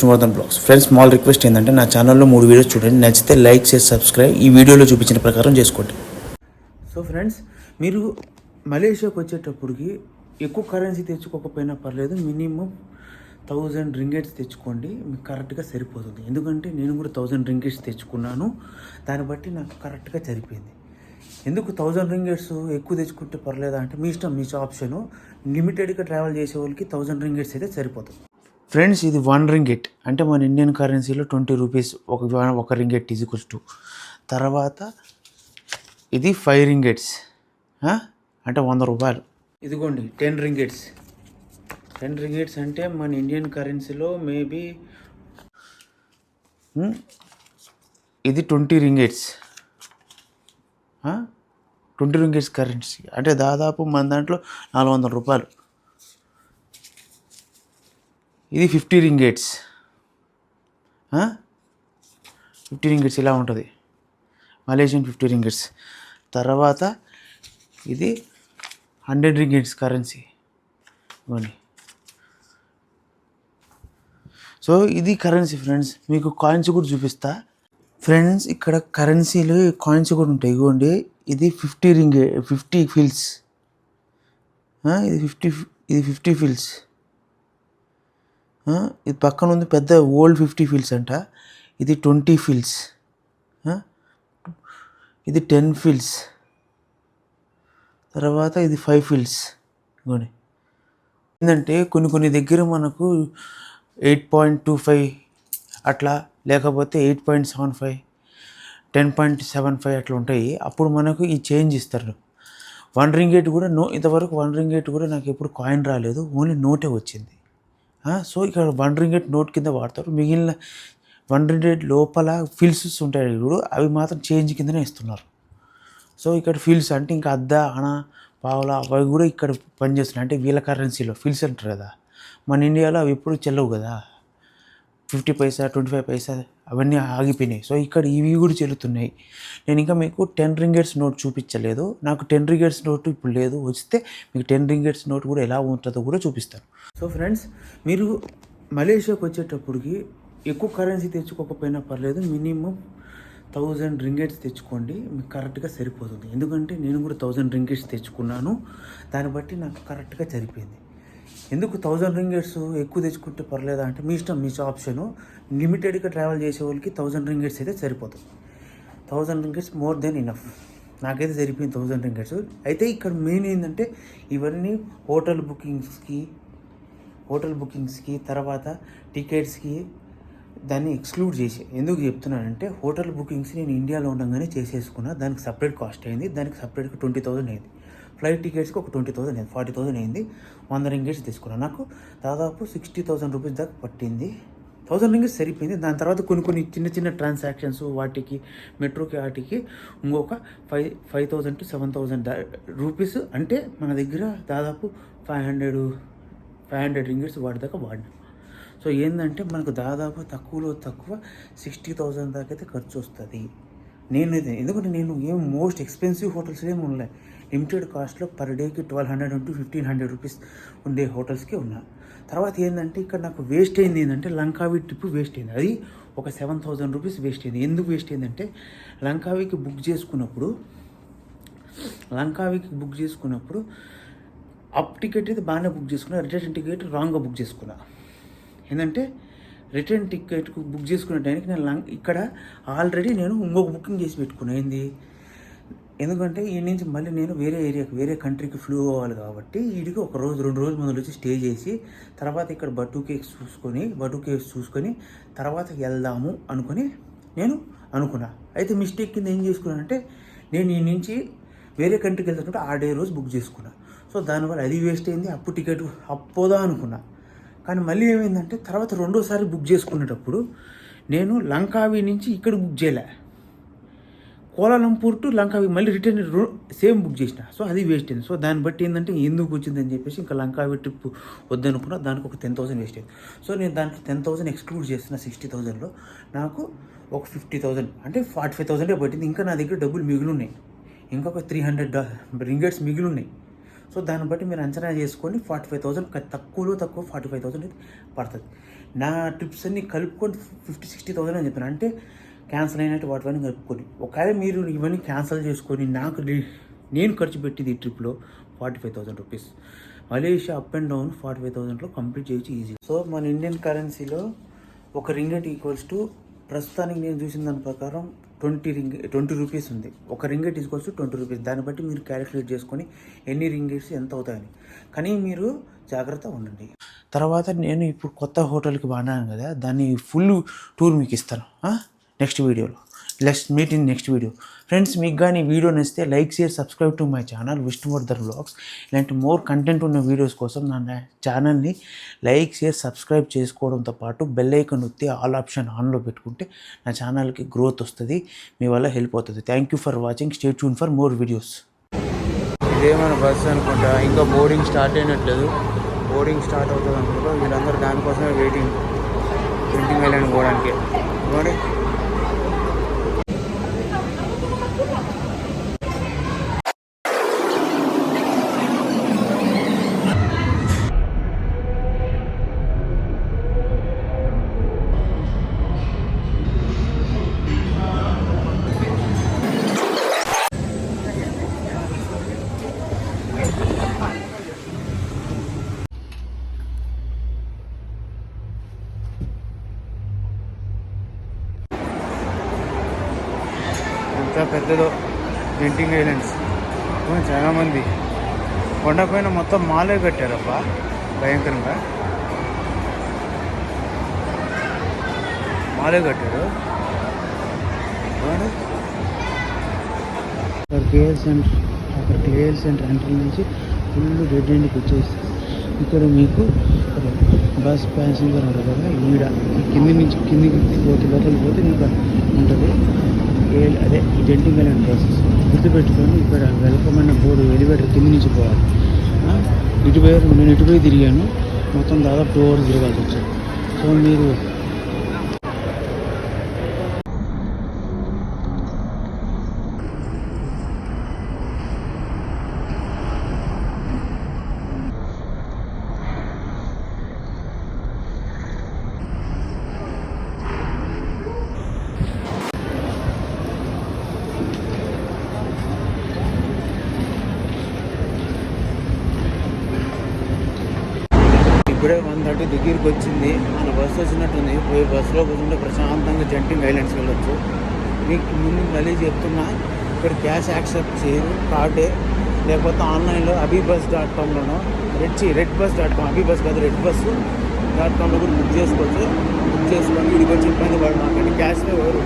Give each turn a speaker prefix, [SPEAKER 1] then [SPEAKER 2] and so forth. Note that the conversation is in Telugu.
[SPEAKER 1] Vishnuvardhan blogs. Friends, small request ఏంటంటే నా ఛానల్లో 3 వీడియోస్ చూడండి, నచ్చితే లైక్ చేసి సబ్స్క్రైబ్ ఈ వీడియోలో చూపించిన ప్రకారం చేసుకోండి. సో ఫ్రెండ్స్, మీరు మలేషియాకి వచ్చేటప్పటికి ఎక్కువ కరెన్సీ తెచ్చుకోకపోయినా పర్లేదు, మినిమం 1000 రింగెట్స్ తెచ్చుకోండి, మీకు కరెక్ట్గా సరిపోతుంది. ఎందుకంటే నేను కూడా 1000 రింగెట్స్ తెచ్చుకున్నాను, దాన్ని బట్టి నాకు కరెక్ట్గా సరిపోయింది. ఎందుకు 1000 రింగెట్స్ ఎక్కువ తెచ్చుకుంటే పర్లేదా అంటే మీ ఇష్టం, మీ ఆప్షను. లిమిటెడ్గా ట్రావెల్ చేసే వాళ్ళకి 1000 రింగెట్స్ అయితే సరిపోతుంది. ఫ్రెండ్స్, ఇది 1 రింగెట్ అంటే మన ఇండియన్ కరెన్సీలో 20 రూపీస్ ఒక రింగెట్ ఈక్వల్స్ టు. తర్వాత ఇది 5 రింగెట్స్ అంటే 100 రూపాయలు. ఇదిగోండి 10 రింగెట్స్. 10 రింగెట్స్ అంటే మన ఇండియన్ కరెన్సీలో మేబీ ఇది 20 రింగెట్స్. 20 రింగెట్స్ కరెన్సీ అంటే దాదాపు మన దాంట్లో 400 రూపాయలు. ఇది 50 రింగెట్స్. 50 రింగెట్స్ ఇలా ఉంటుంది, మలేషియన్ 50 రింగెట్స్. తర్వాత ఇది 100 రింగెట్స్ కరెన్సీ ఇవ్వండి. సో ఇది కరెన్సీ ఫ్రెండ్స్. మీకు కాయిన్స్ కూడా చూపిస్తా ఫ్రెండ్స్. ఇక్కడ కరెన్సీలు కాయిన్స్ కూడా ఉంటాయి. ఇవ్వండి, ఇది 50 ఫిల్స్. ఇది 50 ఫిల్స్. ఇది పక్కన ఉంది పెద్ద ఓల్డ్ 50 ఫిల్స్ అంట. ఇది 20 ఫిల్స్. ఇది 10 ఫిల్స్. తర్వాత ఇది 5 ఫిల్స్. ఇవ్వండి, ఏంటంటే కొన్ని దగ్గర మనకు 8.25 అట్లా, లేకపోతే 8.75, 10.75 అట్లా ఉంటాయి. అప్పుడు మనకు ఈ చేంజ్ ఇస్తారు. 1 రింగెట్ కూడా ఇంతవరకు 1 రింగెట్ కూడా నాకు ఎప్పుడు కాయిన్ రాలేదు, ఓన్లీ నోటే వచ్చింది. సో ఇక్కడ 1 రింగెట్ నోట్ కింద వాడతారు. మిగిలిన 1 రింగెట్ లోపల ఫిల్స్ ఉంటాయి ఇప్పుడు, అవి మాత్రం చేంజ్ కిందనే ఇస్తున్నారు. సో ఇక్కడ ఫిల్స్ అంటే ఇంకా అద్ద, అణ, పావుల అవి కూడా ఇక్కడ పనిచేస్తున్నాయి. అంటే వీళ్ళ కరెన్సీలో ఫిల్స్ అంటారు కదా, మన ఇండియాలో అవి ఎప్పుడు చెల్లవు కదా. 50 పైసా, 25 పైసా అవన్నీ ఆగిపోయినాయి. సో ఇక్కడ ఇవి కూడా చెల్లుతున్నాయి. నేను ఇంకా మీకు 10 రింగెట్స్ నోట్ చూపించలేదు. నాకు 10 రింగెట్స్ నోట్ ఇప్పుడు లేదు, వస్తే మీకు 10 రింగెట్స్ నోట్ కూడా ఎలా ఉంటుందో కూడా చూపిస్తాను. సో ఫ్రెండ్స్, మీరు మలేషియాకి వచ్చేటప్పటికి ఎక్కువ కరెన్సీ తెచ్చుకోకపోయినా పర్లేదు, మినిమం 1000 రింగెట్స్ తెచ్చుకోండి, మీకు కరెక్ట్గా సరిపోతుంది. ఎందుకంటే నేను కూడా 1000 రింగెట్స్ తెచ్చుకున్నాను, దాన్ని బట్టి నాకు కరెక్ట్గా సరిపోయింది. ఎందుకు 1000 రింగెట్స్ ఎక్కువ తెచ్చుకుంటే పర్లేదా అంటే మీ ఇష్టం, మీ ఆప్షను. లిమిటెడ్గా ట్రావెల్ చేసే వాళ్ళకి 1000 రింగెట్స్ అయితే సరిపోతుంది. 1000 రింగెట్స్ మోర్ దెన్ ఇనఫ్. నాకైతే సరిపోయింది 1000 రింగెట్స్. అయితే ఇక్కడ మెయిన్ ఏంటంటే ఇవన్నీ హోటల్ బుకింగ్స్కి తర్వాత టికెట్స్కి దాన్ని ఎక్స్క్లూడ్ చేసి. ఎందుకు చెప్తున్నానంటే హోటల్ బుకింగ్స్ నేను ఇండియాలో ఉండగానే చేసేసుకున్నా, దానికి సపరేట్ కాస్ట్ అయింది, దానికి సపరేట్గా 20,000 అయింది. ఫ్లైట్ టికెట్స్కి ఒక 20,000 అయింది, 40,000 అయింది. 100 రింగెట్స్ తీసుకున్నాను, నాకు దాదాపు 60,000 రూపీస్ దాకా పట్టింది. 1000 రింగెట్స్ సరిపోయింది. దాని తర్వాత కొన్ని చిన్న ట్రాన్సాక్షన్స్, వాటికి మెట్రోకి వాటికి ఇంకొక 5,000 to 7,000 రూపీస్. అంటే మన దగ్గర దాదాపు 500 రింగెట్స్ వాటి దాకా వాడినాం. సో ఏంటంటే మనకు దాదాపు తక్కువలో తక్కువ 60,000 దాకా అయితే ఖర్చు వస్తుంది. ఎందుకంటే నేను మోస్ట్ ఎక్స్పెన్సివ్ హోటల్స్ ఏమి ఉన్నాయి, లిమిటెడ్ కాస్ట్లో పర్ డేకి 1200 to 1500 రూపీస్ ఉండే హోటల్స్కి ఉన్నా. తర్వాత ఏంటంటే ఇక్కడ నాకు వేస్ట్ అయింది ఏంటంటే లంకావి ట్రిప్ వేస్ట్ అయింది. అది ఒక 7,000 రూపీస్ వేస్ట్ అయింది. ఎందుకు వేస్ట్ అయిందంటే లంకావికి బుక్ చేసుకున్నప్పుడు అప్ టికెట్ అయితే బాగానే బుక్ చేసుకున్నా, రిటర్న్ టికెట్ రాంగ్గా బుక్ చేసుకున్నా. ఏంటంటే రిటర్న్ టికెట్ బుక్ చేసుకునే టైంకి నేను ఇక్కడ ఆల్రెడీ నేను ఇంకొక బుకింగ్ చేసి పెట్టుకున్నా. ఎందుకంటే ఈ నుంచి మళ్ళీ నేను వేరే కంట్రీకి ఫ్లూ అవ్వాలి కాబట్టి వీడికి 1 రోజు 2 రోజులు ముందు వచ్చి స్టే చేసి తర్వాత ఇక్కడ బటు కేవ్స్ చూసుకొని తర్వాత వెళ్దాము అనుకుని నేను అనుకున్నా. అయితే మిస్టేక్ కింద ఏం చేసుకున్నానంటే నేను ఈ నుంచి వేరే కంట్రీకి వెళ్తుంటే ఆ డే రోజు బుక్ చేసుకున్నా. సో దానివల్ల అది వేస్ట్ అయింది. అప్పుడు టికెట్ అప్పోదా అనుకున్నా. కానీ మళ్ళీ ఏమైందంటే తర్వాత రెండోసారి బుక్ చేసుకునేటప్పుడు నేను లంకావి నుంచి ఇక్కడ బుక్ చేయలే, కోలాలంపూర్ టు లంకావి మళ్ళీ రిటర్న్ సేమ్ బుక్ చేసిన. సో అది వేస్ట్ అయింది. సో దాన్ని బట్టి ఏంటంటే ఎందుకు వచ్చిందని చెప్పేసి ఇంకా లంకావి ట్రిప్ వద్దనుకున్నా, దానికి ఒక 10,000 వేస్ట్ అయింది. సో నేను దానికి 10,000 ఎక్స్క్లూడ్ చేసిన. 60,000లో నాకు ఒక 50,000 అంటే 45,000 పట్టింది. ఇంకా నా దగ్గర డబ్బులు మిగిలి ఉన్నాయి, ఇంకొక 300 రింగెట్స్ మిగిలి ఉన్నాయి. సో దాన్ని బట్టి మీరు అంచనా చేసుకొని 45,000 తక్కువలో తక్కువ 45,000 పడుతుంది. నా ట్రిప్స్ అన్ని కలుపుకొని 50-60,000 అని చెప్పాను. అంటే క్యాన్సిల్ అయినట్టు వాటివన్నీ కలుపుకొని, ఒకవేళ మీరు ఇవన్నీ క్యాన్సిల్ చేసుకొని నేను ఖర్చు పెట్టింది ఈ ట్రిప్లో 45,000 rupees. Malaysia up and down 45,000లో కంప్లీట్ చేయొచ్చు ఈజీ. సో మన ఇండియన్ కరెన్సీలో ఒక రింగెట్ ఈక్వల్స్ టు, ప్రస్తుతానికి నేను చూసిన దాని ప్రకారం 20 రూపీస్ ఉంది. ఒక రింగెట్ ఈక్వల్స్ టు 20 రూపీస్. దాన్ని బట్టి మీరు క్యాలిక్యులేట్ చేసుకొని ఎన్ని రింగెట్స్ ఎంత అవుతాయని. కానీ మీరు జాగ్రత్త ఉండండి. తర్వాత నేను ఇప్పుడు కొత్త హోటల్కి వాడినాను కదా, దాన్ని ఫుల్ టూర్ మీకు ఇస్తాను నెక్స్ట్ వీడియోలో. Let's meet in next video. Friends, మీకు కానీ వీడియో నచ్చితే like, share, subscribe to my channel Vishnuvardhan vlogs. ఇలాంటి మోర్ కంటెంట్ ఉన్న వీడియోస్ కోసం నా ఛానల్ని లైక్, షేర్, సబ్స్క్రైబ్ చేసుకోవడంతో పాటు బెల్ ఐకాన్ నొత్తి ఆల్ ఆప్షన్ ఆన్లో పెట్టుకుంటే నా ఛానల్కి గ్రోత్ వస్తుంది, మీ వల్ల హెల్ప్ అవుతుంది. Thank you for watching. Stay tune for more videos. ఇదే మన బస్ అనుకుంటా, ఇంకా బోర్డింగ్ స్టార్ట్ అయినట్లేదు. బోర్డింగ్ స్టార్ట్ అవుతుంది అనుకుంటా. వీళ్ళందరూ దానికోసమే వెయిటింగ్ ఐలాండ్ పోవడానికి. చూడండి, ఎంత పెద్దదో జెంటింగ్ ఐలాండ్స్. చాలామంది కొండపైన మొత్తం మాలే కట్టారబ్బా, భయంకరంగా మాలే కట్టారు. కేఎల్ సెంటర్ ఎంట్రీ నుంచి ఫుల్ రెడ్ ఎండ్కి వచ్చేసి ఇక్కడ మీకు బస్ ప్యాసింజర్ ఉంటుంది కదా, ఈడ కింది నుంచి కిందికి లోపలికి పోతే మీకు ఉంటుంది. అదే జెంటింగ్ ఐలాండ్ ప్రాసెస్ గుర్తుపెట్టుకొని ఇక్కడ వెల్కమ్ అన్న బోర్డు, ఎలివేటర్ కింది నుంచి పోవాలి. నేను ఇటుపోయి తిరిగాను, మొత్తం దాదాపు 2 hours తిరగాల్సి వచ్చింది. సో మీరు ఇప్పుడే 1:30 దగ్గరికి వచ్చింది. మన బస్సు వచ్చినట్టుంది. పోయి బస్సులో కూర్చుంటే ప్రశాంతంగా జెంటింగ్ ఐలాండ్స్కి వెళ్ళొచ్చు. మీకు ముందు మళ్ళీ చెప్తున్నా, ఇక్కడ క్యాష్ యాక్సెప్ట్ చేయరు, కార్డే. లేకపోతే ఆన్లైన్లో abibus.comలోనో redbus.com, అబీబస్ కాదు redbus.comలో కూడా బుక్ చేసుకోవచ్చు. బుక్ చేసుకొని ఇక్కడికి వచ్చి ఇబ్బంది పడమాకండి. క్యాష్లో ఎవరు